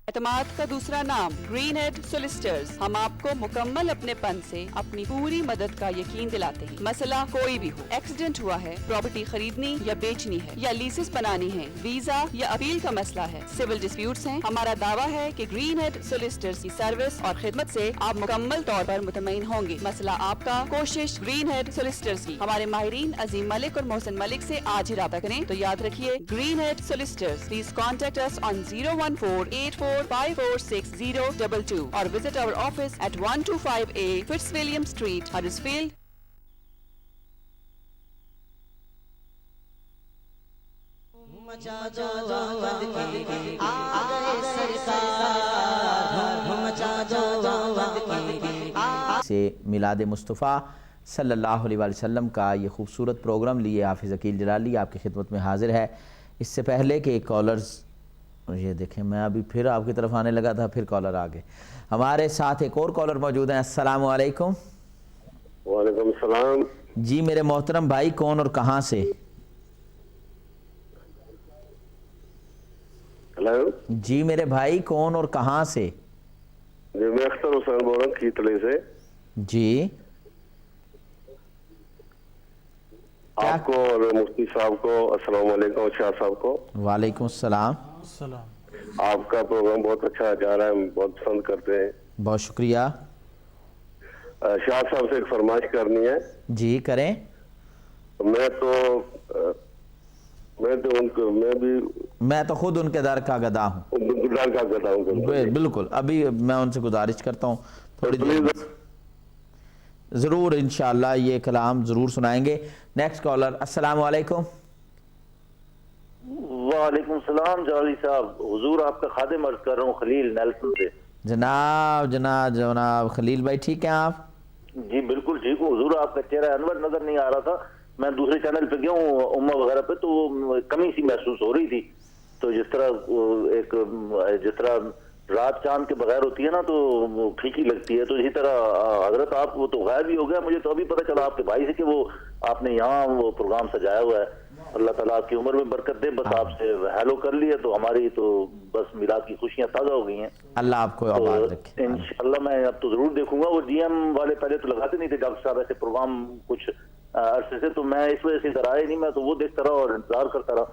اعتماد کا دوسرا نام گرین ہیڈ سولیسٹرز۔ ہم آپ کو مکمل اپنے پن سے اپنی پوری مدد کا یقین دلاتے ہیں۔ مسئلہ کوئی بھی ہو، ایکسیڈنٹ ہوا ہے، پراپرٹی خریدنی یا بیچنی ہے، یا لیسز بنانی ہے، ویزا یا اپیل کا مسئلہ ہے، سول ڈسپیوٹس ہیں، ہمارا دعویٰ ہے کہ گرین ہیڈ سولیسٹرز کی سروس اور خدمت سے آپ مکمل طور پر مطمئن ہوں گے۔ مسئلہ آپ کا، کوشش گرین ہیڈ سولیسٹرز کی۔ ہمارے ماہرین عظیم ملک اور محسن ملک سے آج ہی رابطہ کریں۔ تو یاد رکھیے Green Head Solicitors, please contact us on 01484546022 or visit our office at 125A Fitzwilliam Street, Huddersfield. سے میلاد مصطفیٰ صلی اللہ علیہ وسلم کا یہ خوبصورت پروگرام لیے حافظ عقیل جلالی آپ کی خدمت میں حاضر ہے۔ اس سے پہلے کہ کالرز، یہ دیکھیں میں ابھی پھر آپ کی طرف آنے لگا تھا، پھر کالر آگے ہمارے ساتھ ایک اور کالر موجود ہیں۔ السلام علیکم۔ وعلیکم السلام۔ جی میرے محترم بھائی، کون اور کہاں سے؟ ہیلو جی میرے بھائی، کون اور کہاں سے؟ جی میں اختر حسین بول رہا ہوں کھیتلے سے۔ جی آپ کو اور مفتی صاحب کو السلام علیکم، شاہ صاحب کو وعلیکم السلام۔ آپ کا پروگرام بہت اچھا جا رہا ہے، ہم بہت پسند کرتے ہیں۔ بہت شکریہ۔ شاہ صاحب سے ایک فرمائش کرنی ہے۔ جی کریں۔ میں تو خود ان کے در کا گدا ہوں۔ در کا گدا ہوں۔ بالکل، ابھی میں ان سے گزارش کرتا ہوں تھوڑی دیر ضرور انشاءاللہ یہ کلام ضرور سنائیں گے۔ Next caller. السلام علیکم۔ وعلیکم السلام جلالی صاحب، حضور آپ کا خادم عرض کر رہا ہوں، خلیل نیلسن سے۔ جناب خلیل بھائی، ٹھیک ہیں آپ؟ جی بالکل ٹھیک ہوں حضور، آپ کا چہرہ انور نظر نہیں آ رہا تھا، میں دوسرے چینل پہ گیا ہوں امہ وغیرہ پہ، تو وہ کمی سی محسوس ہو رہی تھی، تو جس طرح رات چاند کے بغیر ہوتی ہے نا تو پھیکی لگتی ہے، تو اسی طرح حضرت آپ وہ تو غائب ہی ہو گیا، مجھے تو ابھی پتہ چلا آپ کے بھائی سے کہ وہ آپ نے یہاں وہ پروگرام سجایا ہوا ہے۔ اللہ تعالیٰ آپ کی عمر میں برکت دے، بس آپ سے ہیلو کر لیے تو ہماری تو بس میلاد کی خوشیاں تازہ ہو گئی ہیں۔ اللہ آپ کو آباد رکھے انشاءاللہ میں اب تو ضرور دیکھوں گا۔ وہ ڈی ایم والے پہلے تو لگاتے نہیں تھے ڈاکٹر صاحب ایسے پروگرام کچھ عرصے سے، تو میں اس وجہ سے ادھر آئے نہیں، میں تو وہ دیکھتا رہا اور انتظار کرتا رہا۔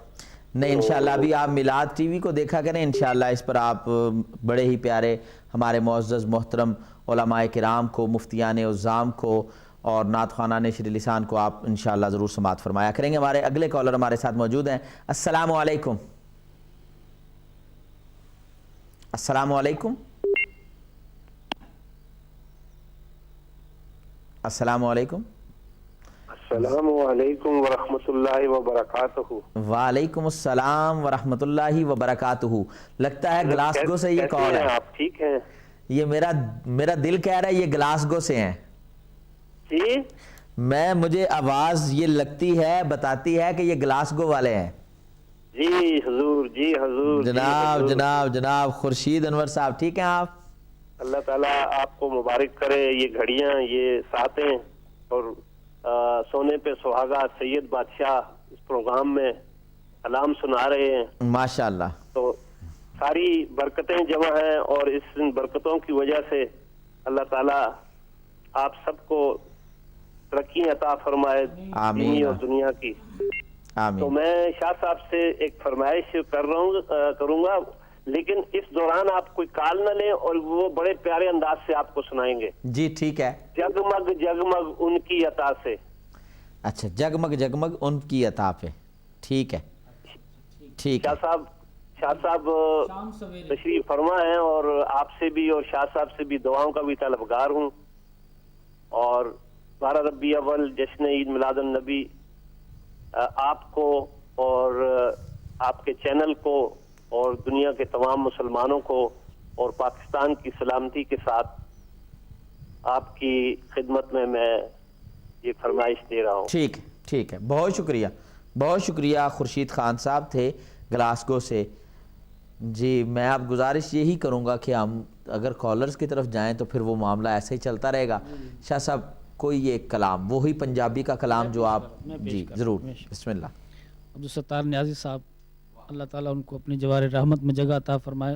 نہیں انشاءاللہ ابھی آپ میلاد ٹی وی کو دیکھا کریں، انشاءاللہ اس پر آپ بڑے ہی پیارے ہمارے معزز محترم علماء کرام کو، مفتیان عظام کو اور نعت خوانان شری لسان کو آپ انشاءاللہ ضرور سماعت فرمایا کریں گے۔ ہمارے اگلے کالر ہمارے ساتھ موجود ہیں۔ السلام علیکم۔ السلام علیکم۔ السلام علیکم۔ السلام علیکم ورحمۃ اللہ وبرکاتہ۔ وعلیکم السلام ورحمۃ اللہ وبرکاتہ۔ لگتا ہے گلاسگو سے یہ کال ہے۔ آپ ٹھیک ہیں؟ یہ میرا دل کہہ رہا ہے یہ گلاسگو سے ہیں۔ جی مجھے آواز یہ لگتی ہے، بتاتی ہے کہ یہ گلاسگو والے ہیں۔ جی حضور، جی حضور، جناب خورشید انور صاحب، ٹھیک ہیں آپ؟ اللہ تعالیٰ آپ کو مبارک کرے، یہ گھڑیاں، یہ ساتیں اور سونے پہ سہاگا سید بادشاہ اس پروگرام میں کلام سنا رہے ہیں ماشاءاللہ، تو ساری برکتیں جمع ہیں، اور اس برکتوں کی وجہ سے اللہ تعالیٰ آپ سب کو ترقی عطا فرمائے دینی اور دنیا کی۔ آمین۔ تو میں شاہ صاحب سے ایک فرمائش کروں گا، لیکن اس دوران آپ کوئی کال نہ لیں، اور وہ بڑے پیارے انداز سے آپ کو سنائیں گے۔ جی ٹھیک ہے۔ جگمگ جگمگ ان کی عطا سے۔ اچھا، جگمگ جگمگ ان کی عطا پہ، ٹھیک ہے ٹھیک ہے۔ شاہ صاحب تشریف فرما ہیں، اور آپ سے بھی اور شاہ صاحب سے بھی دعاؤں کا بھی طلبگار ہوں، اور 12 ربیع اول جشن عید میلاد النبی آپ کو اور آپ کے چینل کو اور دنیا کے تمام مسلمانوں کو اور پاکستان کی سلامتی کے ساتھ آپ کی خدمت میں یہ فرمائش دے رہا ہوں۔ ٹھیک ہے، بہت شکریہ خورشید خان صاحب تھے گلاسگو سے۔ جی میں اب گزارش یہی کروں گا کہ ہم اگر کالرز کی طرف جائیں تو پھر وہ معاملہ ایسے ہی چلتا رہے گا۔ شاہ صاحب کوئی ایک کلام، وہی پنجابی کا کلام جو آپ، جی ضرور، بسم اللہ۔ عبدالستار نیازی صاحب، اللہ تعالیٰ ان کو اپنی جوار رحمت میں جگہ عطا فرمائے۔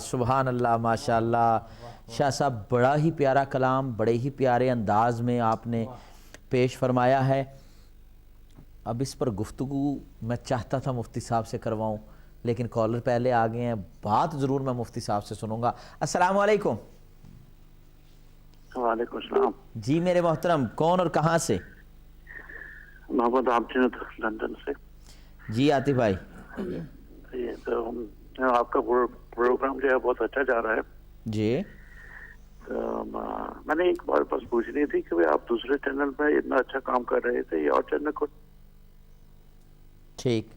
سبحان اللہ، ماشاءاللہ شاہ صاحب، بڑا ہی پیارا کلام، بڑے ہی پیارے انداز میں آپ نے پیش فرمایا ہے۔ اب اس پر گفتگو میں چاہتا تھا مفتی صاحب سے کرواؤں، لیکن کالر پہلے آ گئے ہیں، بات ضرور میں مفتی صاحب سے سنوں گا۔ السلام علیکم۔ وعلیکم السلام جی میرے محترم، کون اور کہاں سے؟ محمد عابدین لندن سے۔ جی عاطف بھائی۔ یہ تو آپ کا پروگرام جو ہے بہت اچھا جا رہا ہے۔ جی تو میں نے ایک بار بس پوچھنی تھی کہ آپ دوسرے چینل پہ اتنا اچھا کام کر رہے تھے، یہ اور چینل کو ٹھیک،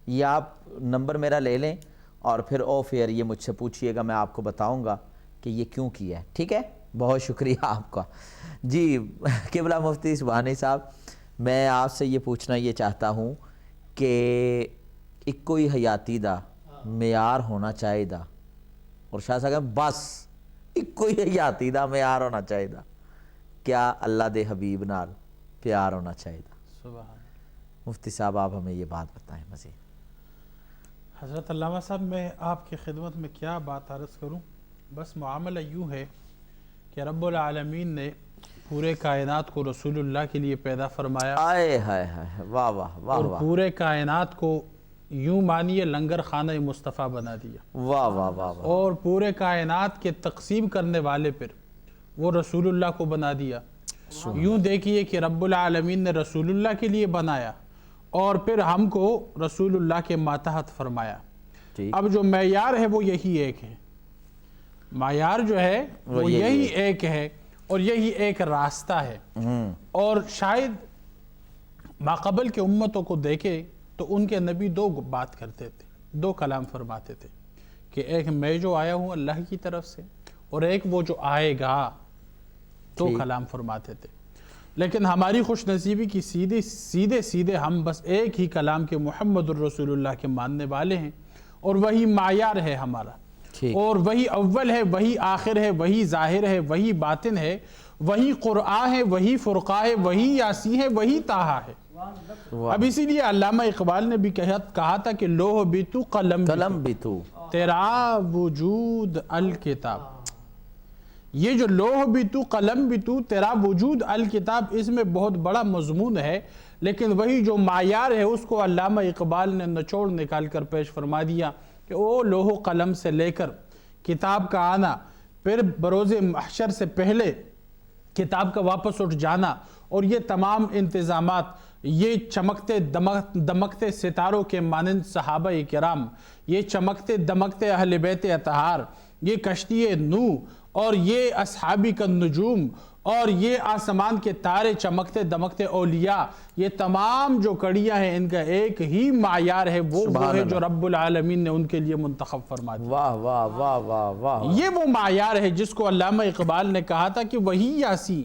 یہ آپ نمبر میرا لے لیں اور پھر آف ایئر یہ مجھ سے پوچھئے گا، میں آپ کو بتاؤں گا کہ یہ کیوں کیا ہے، ٹھیک ہے؟ بہت شکریہ آپ کا۔ جی قبلہ مفتی سبحانی صاحب، میں آپ سے یہ پوچھنا یہ چاہتا ہوں کہ ایک کوئی حیاتی دا معیار ہونا چاہیے دا، اور شاہ صاحب کہیں بس ایک کوئی حیاتی دا معیار ہونا چاہیے دا، کیا اللہ دے حبیب نال پیار ہونا چاہیے دا؟ سبحان مفتی صاحب آپ ہمیں یہ بات بتائیں مزید۔ حضرت علامہ صاحب، میں آپ کی خدمت میں کیا بات عرض کروں، بس معاملہ یوں ہے کہ رب العالمین نے پورے کائنات کو رسول اللہ کے لیے پیدا فرمایا، آئے ہائے ہائے، واہ واہ واہ اور واہ پورے کائنات کو یوں مانیے لنگر خانہ مصطفیٰ بنا دیا، واہ واہ واہ واہ، اور پورے کائنات کے تقسیم کرنے والے پر وہ رسول اللہ کو بنا دیا۔ یوں دیکھیے کہ رب العالمین نے رسول اللہ کے لیے بنایا اور پھر ہم کو رسول اللہ کے ماتحت فرمایا۔ اب جو معیار ہے وہ یہی ایک ہے، معیار جو ہے وہ یہی ایک ہے، اور یہی ایک راستہ ہے۔ اور شاید ماقبل کے امتوں کو دیکھے تو ان کے نبی دو بات کرتے تھے، دو کلام فرماتے تھے، کہ ایک میں جو آیا ہوں اللہ کی طرف سے، اور ایک وہ جو آئے گا، دو کلام فرماتے تھے۔ لیکن ہماری خوش نصیبی کی سیدھے ہم بس ایک ہی کلام کے محمد الرسول اللہ کے ماننے والے ہیں، اور وہی معیار ہے ہمارا، اور وہی اول ہے، وہی آخر ہے، وہی ظاہر ہے، وہی باطن ہے، وہی قرآن ہے، وہی فرقہ ہے، وہی یاسی ہے، وہی طٰہٰ ہے۔ اب اسی لیے علامہ اقبال نے بھی کہا تھا کہ لوح بھی تو قلم بھی تو تیرا وجود الکتاب۔ یہ جو لوح بھی تو قلم بھی تو تیرا وجود الکتاب، اس میں بہت بڑا مضمون ہے، لیکن وہی جو معیار ہے اس کو علامہ اقبال نے نچوڑ نکال کر پیش فرما دیا کہ وہ لوح و قلم سے لے کر کتاب کا آنا، پھر بروز محشر سے پہلے کتاب کا واپس اٹھ جانا، اور یہ تمام انتظامات، یہ چمکتے دمکتے ستاروں کے مانند صحابہ کرام، یہ چمکتے دمکتے اہل بیت اطہار، یہ کشتی نوح، اور یہ اصحابی کا نجوم، اور یہ آسمان کے تارے چمکتے دمکتے اولیاء، یہ تمام جو کڑیاں ہیں ان کا ایک ہی معیار ہے، وہ ہے جو رب العالمین نے ان کے لیے منتخب فرما دیا۔ واہ واہ واہ واہ واہ، یہ وہ معیار ہے جس کو علامہ اقبال نے کہا تھا کہ وہی یاسی،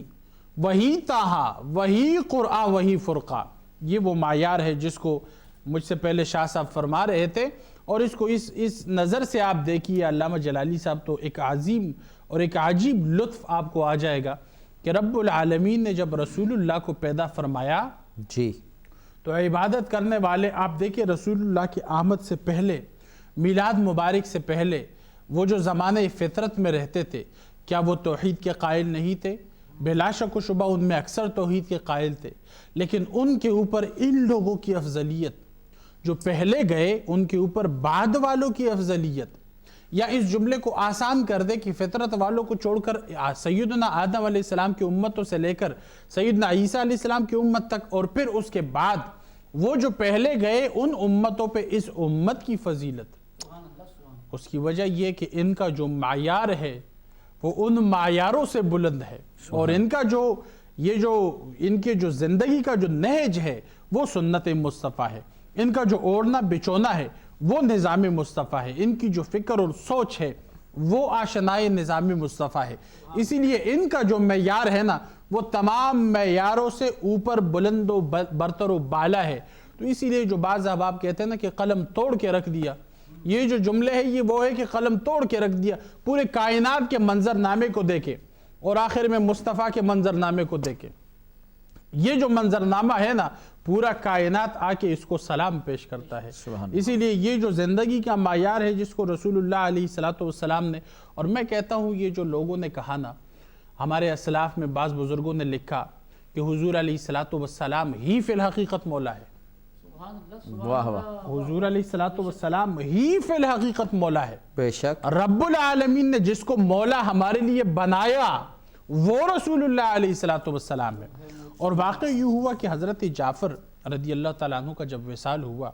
وہی طٰہٰ، وہی قرآن، وہی فرقہ۔ یہ وہ معیار ہے جس کو مجھ سے پہلے شاہ صاحب فرما رہے تھے، اور اس کو اس نظر سے آپ دیکھیے علامہ جلالی صاحب، تو ایک عظیم اور ایک عجیب لطف آپ کو آ جائے گا کہ رب العالمین نے جب رسول اللہ کو پیدا فرمایا جی تو عبادت کرنے والے، آپ دیکھیں رسول اللہ کی آمد سے پہلے، میلاد مبارک سے پہلے، وہ جو زمانہ فطرت میں رہتے تھے، کیا وہ توحید کے قائل نہیں تھے؟ بلا شک و شبہ ان میں اکثر توحید کے قائل تھے، لیکن ان کے اوپر ان لوگوں کی افضلیت، جو پہلے گئے ان کے اوپر بعد والوں کی افضلیت، یا اس جملے کو آسان کر دے کہ فطرت والوں کو چھوڑ کر سیدنا آدم علیہ السلام کی امتوں سے لے کر سیدنا عیسیٰ علیہ السلام کی امت تک، اور پھر اس کے بعد وہ جو پہلے گئے ان امتوں پہ اس امت کی فضیلت، اس کی وجہ یہ کہ ان کا جو معیار ہے وہ ان معیاروں سے بلند ہے، اور ان کا ان کے جو زندگی کا جو نہج ہے وہ سنت مصطفیٰ ہے، ان کا جو اوڑھنا بچونا ہے وہ نظام مصطفیٰ ہے، ان کی جو فکر اور سوچ ہے وہ آشنائے نظام مصطفیٰ ہے۔ اسی لیے ان کا جو معیار ہے نا وہ تمام معیاروں سے اوپر بلند و برتر و بالا ہے۔ تو اسی لیے جو بعض احباب کہتے ہیں نا کہ قلم توڑ کے رکھ دیا، یہ جو جملے ہے یہ وہ ہے کہ قلم توڑ کے رکھ دیا، پورے کائنات کے منظر نامے کو دیکھے اور آخر میں مصطفیٰ کے منظر نامے کو دیکھے۔ یہ جو منظر نامہ ہے نا پورا کائنات آ کے اس کو سلام پیش کرتا ہے. اسی لیے یہ جو زندگی کا معیار ہے جس کو رسول اللہ علیہ السلام نے، اور میں کہتا ہوں یہ جو لوگوں نے کہا نا، ہمارے اسلاف میں بعض بزرگوں نے لکھا کہ حضور علیہ السلام ہی فی الحقیقت مولا ہے. واہ واہ، حضور علیہ السلام ہی فی الحقیقت مولا ہے. بے شک رب العالمین نے جس کو مولا ہمارے لیے بنایا وہ رسول اللہ علیہ السلام ہے. اور واقع یہ ہوا کہ حضرت جعفر رضی اللہ تعالیٰ عنہ کا جب وصال ہوا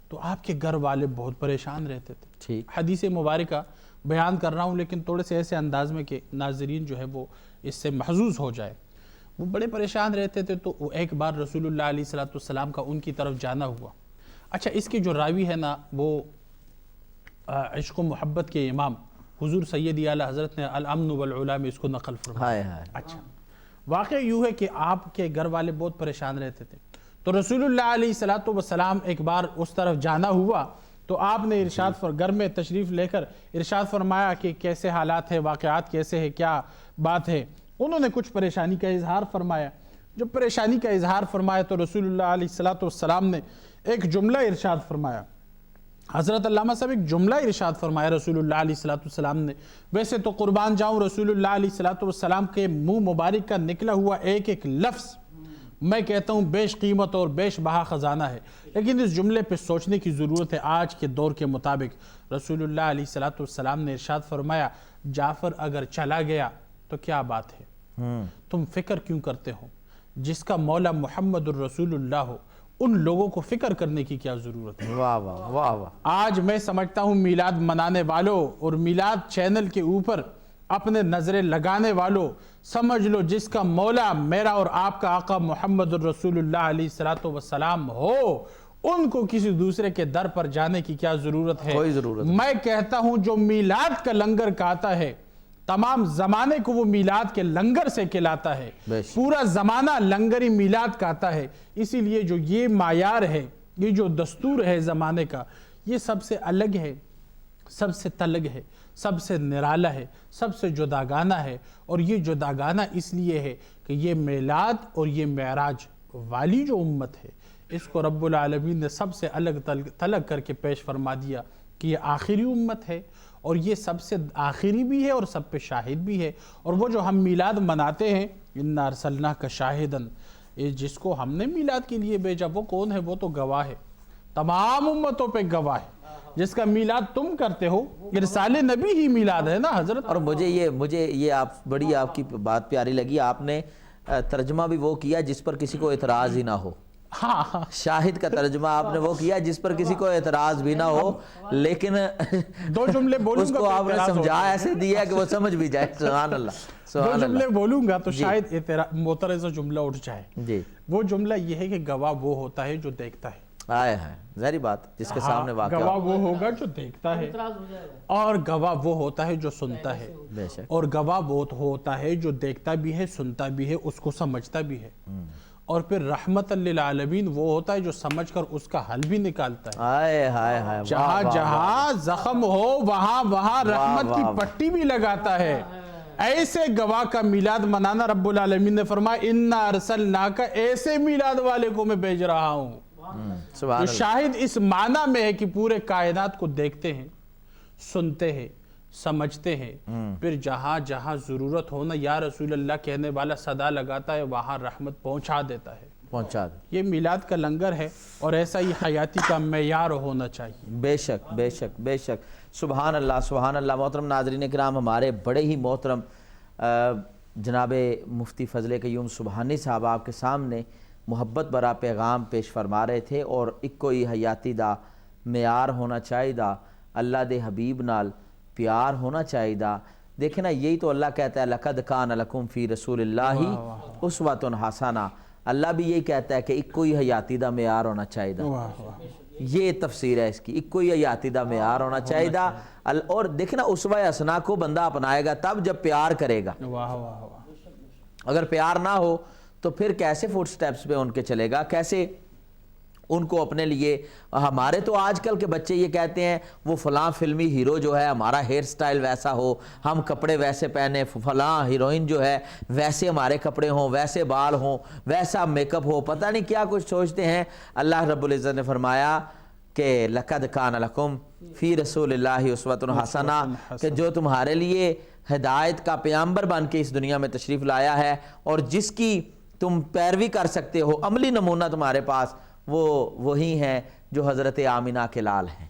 تو آپ کے گھر والے بہت پریشان رہتے تھے. ٹھیک، حدیث مبارکہ بیان کر رہا ہوں لیکن تھوڑے سے ایسے انداز میں کہ ناظرین جو ہے وہ اس سے محظوظ ہو جائے. وہ بڑے پریشان رہتے تھے تو ایک بار رسول اللہ علیہ السلام کا ان کی طرف جانا ہوا. اچھا، اس کے جو راوی ہے نا وہ عشق و محبت کے امام حضور سیدی اعلیٰ حضرت نے الامن والعلا میں اس کو نقل فرمایا. اچھا، واقع یوں ہے کہ آپ کے گھر والے بہت پریشان رہتے تھے تو رسول اللہ علیہ السلام ایک بار اس طرف جانا ہوا تو آپ نے گھر میں تشریف لے کر ارشاد فرمایا کہ کیسے حالات ہیں، واقعات کیسے ہیں، کیا بات ہے. انہوں نے کچھ پریشانی کا اظہار فرمایا. جب پریشانی کا اظہار فرمایا تو رسول اللہ علیہ السلام نے ایک جملہ ارشاد فرمایا. حضرت علامہ صاحب ایک جملہ ارشاد فرمایا رسول اللہ علیہ السلام نے. ویسے تو قربان جاؤں رسول اللہ علیہ السلام کے منہ مبارک کا نکلا ہوا ایک ایک لفظ میں کہتا ہوں بیش قیمت اور بیش بہا خزانہ ہے، لیکن اس جملے پہ سوچنے کی ضرورت ہے. آج کے دور کے مطابق رسول اللہ علیہ السلام نے ارشاد فرمایا جعفر اگر چلا گیا تو کیا بات ہے، تم فکر کیوں کرتے ہو؟ جس کا مولا محمد الرسول اللہ ہو ان لوگوں کو فکر کرنے کی کیا ضرورت ہے. واہ واہ واہ واہ. آج میں سمجھتا ہوں میلاد منانے والوں اور میلاد چینل کے اوپر اپنے نظریں لگانے والوں، سمجھ لو جس کا مولا میرا اور آپ کا آقا محمد الرسول اللہ علیہ السلام ہو ان کو کسی دوسرے کے در پر جانے کی کیا ضرورت ہے. کوئی ضرورت نہیں. میں کہتا ہوں جو میلاد کا لنگر کھاتا ہے تمام زمانے کو وہ میلاد کے لنگر سے کھلاتا ہے. پورا زمانہ لنگری میلاد کھاتا ہے. اسی لیے جو یہ معیار ہے، یہ جو دستور ہے زمانے کا، یہ سب سے الگ ہے، سب سے تلگ ہے، سب سے نرالا ہے، سب سے جداگانہ ہے. اور یہ جداگانہ اس لیے ہے کہ یہ میلاد اور یہ معراج والی جو امت ہے اس کو رب العالمین نے سب سے الگ تلگ کر کے پیش فرما دیا کہ یہ آخری امت ہے اور یہ سب سے آخری بھی ہے اور سب پہ شاہد بھی ہے. اور وہ جو ہم میلاد مناتے ہیں اِنَّا أَرْسَلْنَاكَ شَاهِدًا، جس کو ہم نے میلاد کے لیے بھیجا وہ کون ہے؟ وہ تو گواہ ہے، تمام امتوں پہ گواہ ہے. جس کا میلاد تم کرتے ہو ارسال نبی ہی میلاد ہے نا حضرت. اور مجھے یہ آپ کی بات پیاری لگی. آپ نے ترجمہ بھی وہ کیا جس پر کسی کو اعتراض ہی نہ ہو. ہاں، شاہد کا ترجمہ آپ نے وہ کیا جس پر کسی کو اعتراض بھی نہ ہو، لیکن دو جملے بولوں اس کو آپ نے سمجھا ایسے دیا کہ وہ سمجھ بھی جائے. سبحان اللہ. دو جملے بولوں گا تو شاید معترض جملہ اٹھ جائے. جی، وہ جملہ یہ ہے کہ گواہ وہ ہوتا ہے جو دیکھتا ہے. آئے ہیں ظاہری بات جس کے سامنے واقع گواہ وہ ہوگا جو دیکھتا ہے، اور گواہ وہ ہوتا ہے جو سنتا ہے. بے شک. اور گواہ وہ ہوتا ہے جو دیکھتا بھی ہے، سنتا بھی ہے، اس کو سمجھتا بھی ہے. اور پھر رحمت للعالمین وہ ہوتا ہے جو سمجھ کر اس کا حل بھی نکالتا ہے. آئے ہائے ہائے. جہاں جہاں زخم ہو وہاں وہاں رحمت کی پٹی بھی لگاتا ہے. ایسے گواہ کا میلاد منانا رب العالمین نے فرمایا اِنَّا أَرْسَلْنَاكَ، ایسے میلاد والے کو میں بھیج رہا ہوں. سبحان تو شاہد اس معنی میں ہے کہ پورے کائنات کو دیکھتے ہیں، سنتے ہیں، سمجھتے ہیں. پھر جہاں جہاں ضرورت ہونا یا رسول اللہ کہنے والا صدا لگاتا ہے وہاں رحمت پہنچا دیتا ہے. پہنچا دے. یہ میلاد کا لنگر ہے اور ایسا ہی حیاتی کا معیار ہونا چاہیے. بے شک بے شک بے شک. سبحان اللہ سبحان اللہ. محترم ناظرین کرام، ہمارے بڑے ہی محترم جناب مفتی فضل قیوم سبحانی صاحب آپ کے سامنے محبت برا پیغام پیش فرما رہے تھے. اور ایک کوئی حیاتی دا معیار ہونا چاہیے دا، اللہ دے حبیب نال پیار ہونا چاہیے دا. دیکھیں نا، یہی تو اللہ کہتا ہے لَقَدْ كَانَ لَكُمْ فِي رَسُولِ اللَّهِ أُسْوَةٌ حَسَنَةٌ. اللہ بھی یہی کہتا ہے کہ ایک کوئی حیاتی دا معیار ہونا چاہیے دا. یہ تفسیر ہے اس کی، ایک کوئی حیاتی دا معیار ہونا چاہیے دا. اور دیکھیں نا، اسوہ حسنہ کو بندہ اپنائے گا تب جب پیار کرے گا. اگر پیار نہ ہو تو پھر کیسے فٹ سٹیپس پہ ان کے چلے گا، کیسے ان کو اپنے لیے. ہمارے تو آج کل کے بچے یہ کہتے ہیں وہ فلاں فلمی ہیرو جو ہے ہمارا ہیئر سٹائل ویسا ہو, ہم کپڑے ویسے پہنے, فلاں ہیروئن جو ہے ویسے ہمارے کپڑے ہوں, ویسے بال ہوں, ویسا میک اپ ہو, پتہ نہیں کیا کچھ سوچتے ہیں. اللہ رب العزت نے فرمایا کہ لَقَدْ كَانَ لَكُمْ فِي رَسُولِ اللَّهِ أُسْوَةٌ حَسَنَةٌ, کہ جو تمہارے لیے ہدایت کا پیغمبر بن کے اس دنیا میں تشریف لایا ہے اور جس کی تم پیروی کر سکتے ہو, عملی نمونہ تمہارے پاس, وہ وہی ہیں جو حضرت آمینہ کے لال ہیں,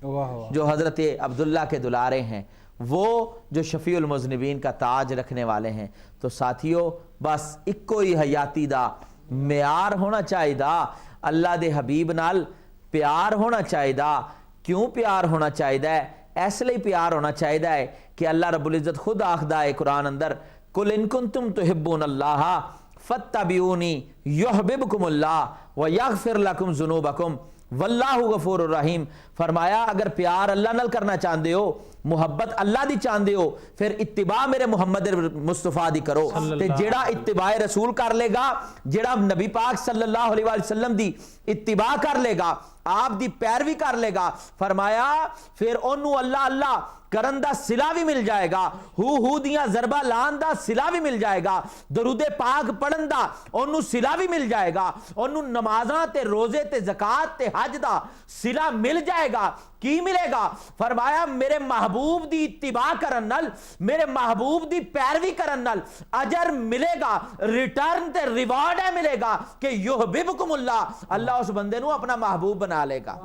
جو حضرت عبداللہ کے دلارے ہیں, وہ جو شفیع المذنبین کا تاج رکھنے والے ہیں. تو ساتھیو بس ایک ہی حیاتی دا معیار ہونا چاہیے دا, اللہ دے حبیب نال پیار ہونا چاہیے دا. کیوں پیار ہونا چاہیے ہے؟ اس لیے پیار ہونا چاہیے ہے کہ اللہ رب العزت خود آخدا ہے قرآن اندر, قُلْ إِن كُنتُمْ تُحِبُّونَ اللَّهَ فَاتَّبِعُونِي يُحْبِبْكُمُ اللَّهُ وَيَغْفِرْ لَكُمْ ذُنُوبَكُمْ وَاللَّهُ غَفُورٌ رَحِيمٌ. فرمایا اگر پیار اللہ نال کرنا چاہتے ہو, محبت اللہ دی چاہتے ہو, پھر اتباع میرے محمد مصطفیٰ دی کرو. تے جیڑا اتباع رسول کر لے گا, جیڑا نبی پاک صلی اللہ علیہ وسلم دی اتباع کر لے گا, آپ دی پیروی کر لے گا, فرمایا پھر انہوں اللہ اللہ کرن دا صلہ بھی مل جائے گا, ہو دیاں ضربہ لان دا صلہ بھی مل جائے گا, درود پاک پڑھن دا انہوں صلہ بھی مل جائے گا, انہوں نمازاں تے روزے تے زکاة تے حج دا صلہ مل جائے گا. کی ملے گا؟ فرمایا میرے محبوب دی اتباع کرن نال, میرے محبوب دی پیروی کرن نال اجر ملے گا, ریٹرن تے ریوارڈ ہے ملے گا کہ یحببکم اللہ, اللہ اس بندے نو اپنا محبوب بنا لے گا,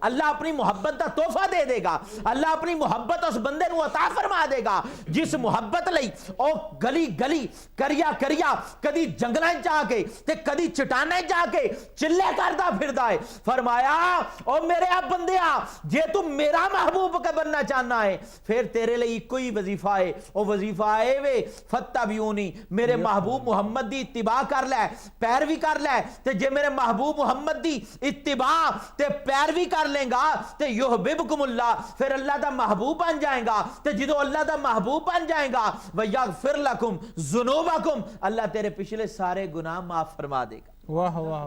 اللہ اپنی محبت دا تحفہ دے دے گا, اللہ اپنی محبت اس بندے نو عطا فرما دے گا جس محبت لئی او گلی گلی کریا کریا کدی جنگلاں جا کے تے کدی چٹاناں جا کے چلے کردا پھردا ہے. فرمایا او میرے اب بندیا جے تو میرا محبوب کا بننا چاہنا ہے پھر تیرے لئے کوئی وظیفہ ہے, او وظیفہ ہے وے فتبعونی, میرے محبوب محمد دی اتباع کر لے, پیروی کر لے. تے جے میرے محبوب محمد دی اتباع تے پیروی کر لیں گا تے یحببکم اللہ, پھر اللہ دا محبوب بن جائیں گا. تے جدو اللہ دا محبوب بن جائیں گا وَيَغْفِرْ لَكُمْ ذُنُوبَكُمْ, اللہ تیرے پچھلے سارے گناہ معاف فرما دے گا.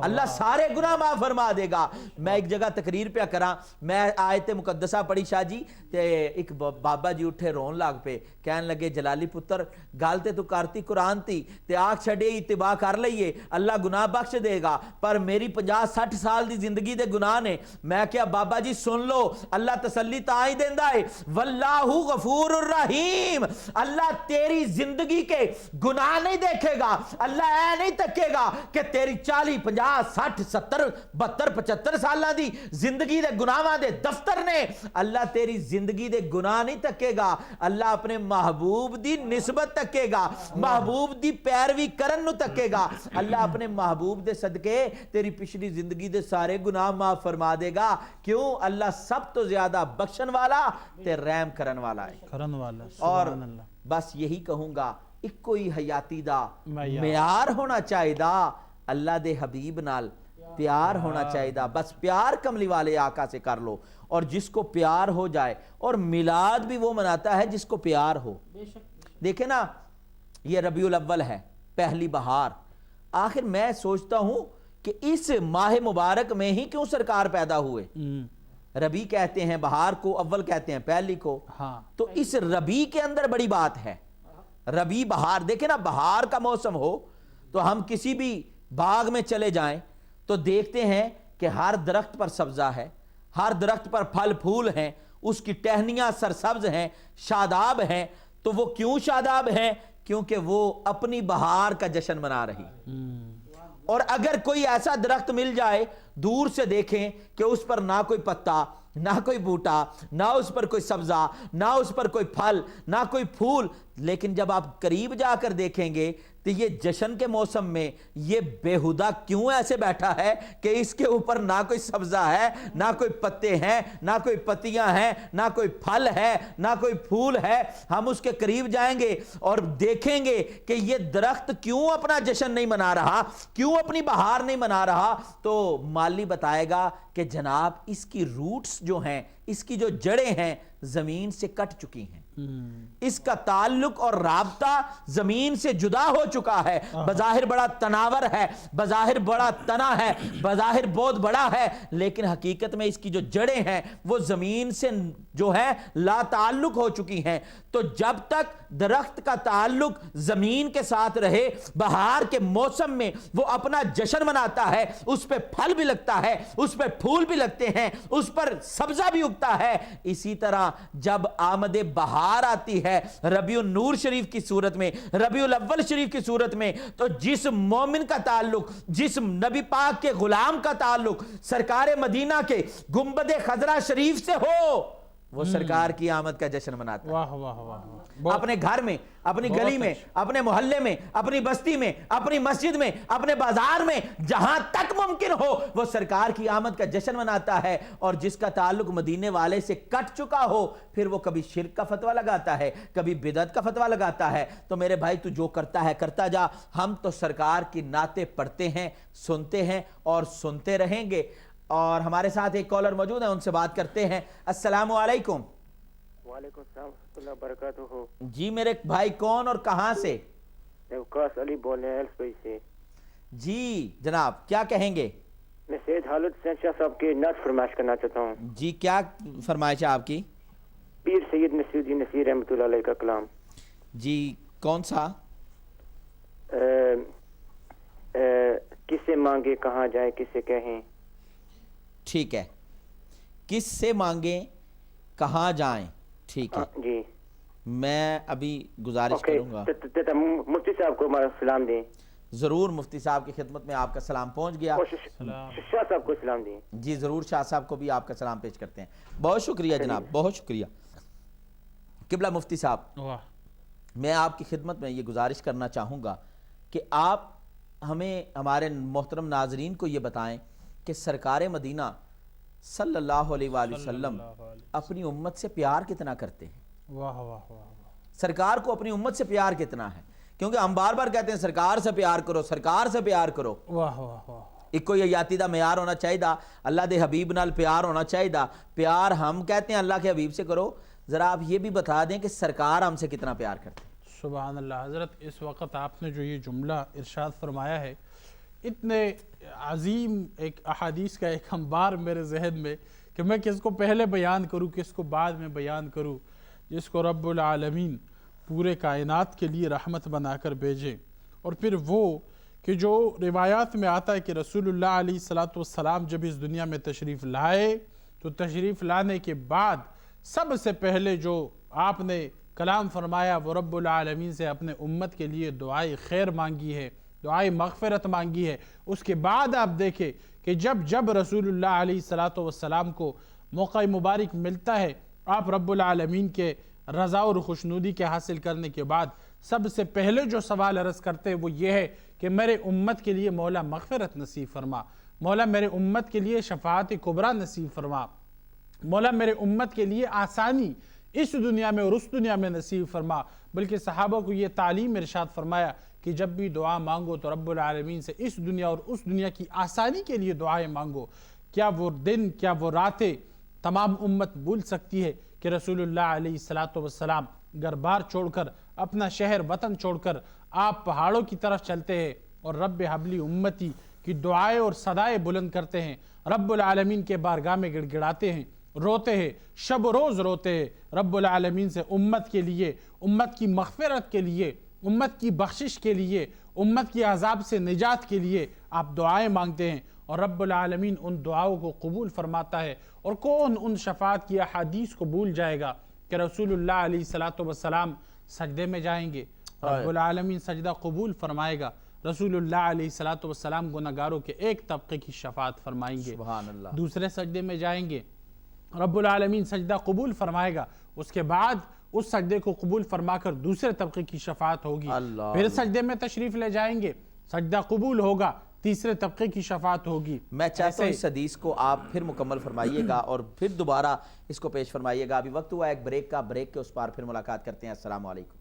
اللہ سارے گناہ معاف فرما دے گا. میں ایک جگہ تقریر پہ کراں, میں آیت مقدسہ پڑھی شاہ جی, تے ایک بابا جی اٹھے رون لاگ پہ, کہن لگے جلالی پتر گل تے تو کرتی قرآن تی تے آنکھ چھڑے اتباع کر لئیے اللہ گناہ بخش دے گا, پر میری 50-60 سال دی زندگی دے گناہ نے. میں کیا بابا جی سن لو, اللہ تسلی تا ہی دیندہ ہے, واللہ غفور الرحیم, اللہ تیری زندگی کے گناہ نہیں دیکھے گا, اللہ اے نہیں تکے گا کہ تیری 40, 50, 60, 70, 72, 75 سالہ دی زندگی دے گناہاں دے دفتر نے. اللہ تیری زندگی دے گناہ نہیں تکے گا, اللہ اپنے محبوب دی نسبت تکے گا, محبوب دی پیروی کرن نو تکے گا. اللہ اپنے محبوب دے صدقے تیری پچھلی زندگی دے سارے گناہ معاف فرما دے گا. کیوں؟ اللہ سب تو زیادہ بخشن والا تے رحم کرن والا ہے. اور بس یہی کہوں گا, ایک کوئی حیاتی دا معیار ہونا چاہیے دا, اللہ دے حبیب نال پیار ہونا چاہیے دا. بس پیار کملی والے آقا سے کر لو, اور جس کو پیار ہو جائے, اور میلاد بھی وہ مناتا ہے جس کو پیار ہو. دیکھیں نا, یہ ربیع الاول ہے, پہلی بہار. آخر میں سوچتا ہوں کہ اس ماہ مبارک میں ہی کیوں سرکار پیدا ہوئے. ربیع کہتے ہیں بہار کو, اول کہتے ہیں پہلی کو, تو اس ربیع کے اندر بڑی بات ہے. ربیع بہار, دیکھیں نا, بہار کا موسم ہو تو ہم کسی بھی باغ میں چلے جائیں تو دیکھتے ہیں کہ ہر درخت پر سبزہ ہے, ہر درخت پر پھل پھول ہیں, اس کی ٹہنیاں سرسبز ہیں, شاداب ہیں. تو وہ کیوں شاداب ہیں؟ کیونکہ وہ اپنی بہار کا جشن منا رہی. اور اگر کوئی ایسا درخت مل جائے, دور سے دیکھیں کہ اس پر نہ کوئی پتا, نہ کوئی بوٹا, نہ اس پر کوئی سبزہ, نہ اس پر کوئی پھل, نہ کوئی پھول, لیکن جب آپ قریب جا کر دیکھیں گے تو یہ جشن کے موسم میں یہ بےہودہ کیوں ایسے بیٹھا ہے کہ اس کے اوپر نہ کوئی سبزہ ہے, نہ کوئی پتے ہیں, نہ کوئی پتیاں ہیں, نہ کوئی پھل ہے, نہ کوئی پھول ہے. ہم اس کے قریب جائیں گے اور دیکھیں گے کہ یہ درخت کیوں اپنا جشن نہیں منا رہا, کیوں اپنی بہار نہیں منا رہا. تو مالی بتائے گا کہ جناب اس کی روٹس جو ہیں, اس کی جو جڑیں ہیں زمین سے کٹ چکی ہیں، اس کا تعلق اور رابطہ زمین سے جدا ہو چکا ہے. بظاہر بڑا تناور ہے، بظاہر بڑا تنا ہے، بظاہر بہت بڑا ہے، لیکن حقیقت میں اس کی جو جڑیں ہیں وہ زمین سے جو ہے لا تعلق ہو چکی ہیں. تو جب تک درخت کا تعلق زمین کے ساتھ رہے، بہار کے موسم میں وہ اپنا جشن مناتا ہے، اس پہ پھل بھی لگتا ہے، اس پہ پھول بھی لگتے ہیں، اس پر سبزہ بھی اگتا ہے. اسی طرح جب آمد بہار آتی ہے ربیع النور شریف کی صورت میں، ربیع الاول شریف کی صورت میں، تو جس مومن کا تعلق، جس نبی پاک کے غلام کا تعلق سرکار مدینہ کے گنبد خضرا شریف سے ہو، وہ سرکار کی آمد کا جشن مناتا ہے. واہ واہ واہ، اپنے گھر میں، اپنی گلی میں، اپنے محلے میں، اپنی بستی میں، اپنی مسجد میں، اپنے بازار میں، جہاں تک ممکن ہو وہ سرکار کی آمد کا جشن مناتا ہے. اور جس کا تعلق مدینے والے سے کٹ چکا ہو، پھر وہ کبھی شرک کا فتویٰ لگاتا ہے، کبھی بدعت کا فتویٰ لگاتا ہے. تو میرے بھائی تو جو کرتا ہے کرتا جا، ہم تو سرکار کی نعتیں پڑھتے ہیں، سنتے ہیں اور سنتے رہیں گے. اور ہمارے ساتھ ایک کالر موجود ہیں، ان سے بات کرتے ہیں. السلام علیکم. وعلیکم السلام ورحمۃ اللہ وبرکاتہ. جی میرے بھائی کون اور کہاں سے؟ وقاص علی بول رہے ہیں ایلسپی سے. جی جناب کیا کہیں گے؟ میں سید حالد حسین شاہ صاحب کی نعت فرمائش کرنا چاہتا ہوں. جی کیا فرمائش ہے آپ کی؟ پیر سید نصیر الدین نصیر رحمۃ اللہ علیہ کا کلام. جی کون سا؟ کس سے مانگے کہاں جائیں کس سے کہیں. ٹھیک ہے، کس سے مانگیں کہاں جائیں. ٹھیک ہے جی، میں ابھی گزارش کروں گا. مفتی صاحب کو سلام دیں. ضرور، مفتی صاحب کی خدمت میں آپ کا سلام پہنچ گیا. شاہ صاحب کو سلام دیں. جی ضرور، شاہ صاحب کو بھی آپ کا سلام پیش کرتے ہیں. بہت شکریہ جناب، بہت شکریہ. قبلہ مفتی صاحب، میں آپ کی خدمت میں یہ گزارش کرنا چاہوں گا کہ آپ ہمیں، ہمارے محترم ناظرین کو یہ بتائیں کہ سرکار مدینہ صلی اللہ علیہ وآلہ وسلم اپنی امت سے پیار کتنا کرتے ہیں. واہ واہ واہ. سرکار کو اپنی امت سے پیار کتنا ہے، کیونکہ ہم بار بار کہتے ہیں سرکار سے پیار کرو، سرکار سے پیار کرو. واہ واہ واہ. ایک کوئی یاتی دا معیار ہونا چاہیے، اللہ دے حبیب نال پیار ہونا چاہیے. پیار ہم کہتے ہیں اللہ کے حبیب سے کرو، ذرا آپ یہ بھی بتا دیں کہ سرکار ہم سے کتنا پیار کرتے ہیں. سبحان اللہ. حضرت اس وقت آپ نے جو یہ جملہ ارشاد فرمایا ہے، اتنے عظیم ایک احادیث کا ایک انبار میرے ذہن میں کہ میں کس کو پہلے بیان کروں کس کو بعد میں بیان کروں. جس کو رب العالمین پورے کائنات کے لیے رحمت بنا کر بھیجے، اور پھر وہ کہ جو روایات میں آتا ہے کہ رسول اللہ علیہ السلام جب اس دنیا میں تشریف لائے تو تشریف لانے کے بعد سب سے پہلے جو آپ نے کلام فرمایا وہ رب العالمین سے اپنے امت کے لیے دعائے خیر مانگی ہے، دعائے مغفرت مانگی ہے. اس کے بعد آپ دیکھیں کہ جب رسول اللہ علیہ السلام کو موقع مبارک ملتا ہے، آپ رب العالمین کے رضا اور خوشنودی کے حاصل کرنے کے بعد سب سے پہلے جو سوال عرض کرتے ہیں وہ یہ ہے کہ میرے امت کے لیے مولا مغفرت نصیب فرما، مولا میرے امت کے لیے شفاعت کبریٰ نصیب فرما، مولا میرے امت کے لیے آسانی اس دنیا میں اور اس دنیا میں نصیب فرما. بلکہ صحابہ کو یہ تعلیم ارشاد فرمایا کہ جب بھی دعا مانگو تو رب العالمین سے اس دنیا اور اس دنیا کی آسانی کے لیے دعائیں مانگو. کیا وہ دن، کیا وہ راتیں تمام امت بھول سکتی ہے کہ رسول اللہ علیہ السلام گھر بار چھوڑ کر، اپنا شہر وطن چھوڑ کر آپ پہاڑوں کی طرف چلتے ہیں اور رب حبلی امتی کی دعائیں اور صدائیں بلند کرتے ہیں، رب العالمین کے بارگاہ میں گڑ گڑاتے ہیں، روتے ہیں، شب و روز روتے ہیں رب العالمین سے امت کے لیے، امت کی مغفرت کے لیے، امت کی بخشش کے لیے، امت کی عذاب سے نجات کے لیے آپ دعائیں مانگتے ہیں، اور رب العالمین ان دعاؤں کو قبول فرماتا ہے. اور کون ان شفاعت کی احادیث کو بھول جائے گا کہ رسول اللہ علیہ السلام سجدے میں جائیں گے، رب العالمین سجدہ قبول فرمائے گا. رسول اللہ علیہ السلام گناہگاروں کے ایک طبقے کی شفاعت فرمائیں گے. سبحان اللہ. دوسرے سجدے میں جائیں گے، رب العالمین سجدہ قبول فرمائے گا. اس کے بعد اس سجدے کو قبول فرما کر دوسرے طبقے کی شفاعت ہوگی. پھر سجدے میں تشریف لے جائیں گے، سجدہ قبول ہوگا، تیسرے طبقے کی شفاعت ہوگی. میں چاہتا ہوں اس حدیث کو آپ پھر مکمل فرمائیے گا اور پھر دوبارہ اس کو پیش فرمائیے گا. ابھی وقت ہوا ایک بریک کا، بریک کے اس پار پھر ملاقات کرتے ہیں. السلام علیکم.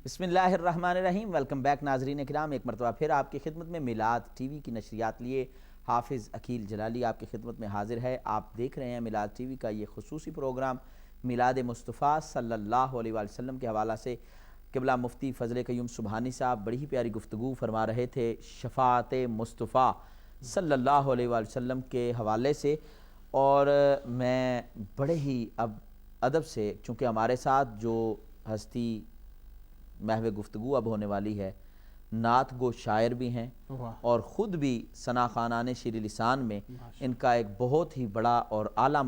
بسم اللہ الرحمن الرحیم۔ ویلکم بیک ناظرین کرام، ایک مرتبہ پھر آپ کی خدمت میں میلاد ٹی وی کی نشریات لیے حافظ عقیل جلالی آپ کی خدمت میں حاضر ہے۔ آپ دیکھ رہے ہیں میلاد ٹی وی کا یہ خصوصی پروگرام میلاد مصطفیٰ صلی اللہ علیہ وآلہ وسلم کے حوالہ سے۔ قبلہ مفتی فضل قیوم سبحانی صاحب بڑی ہی پیاری گفتگو فرما رہے تھے شفاعت مصطفیٰ صلی اللہ علیہ وآلہ وسلم کے حوالے سے، اور میں بڑے ہی ادب سے، چونکہ ہمارے ساتھ جو ہستی محو گفتگو اب ہونے والی ہے، نعت گو شاعر بھی ہیں اور خود بھی ثنا خوانان شیریں لسان میں ان کا ایک بہت ہی بڑا اور اعلیٰ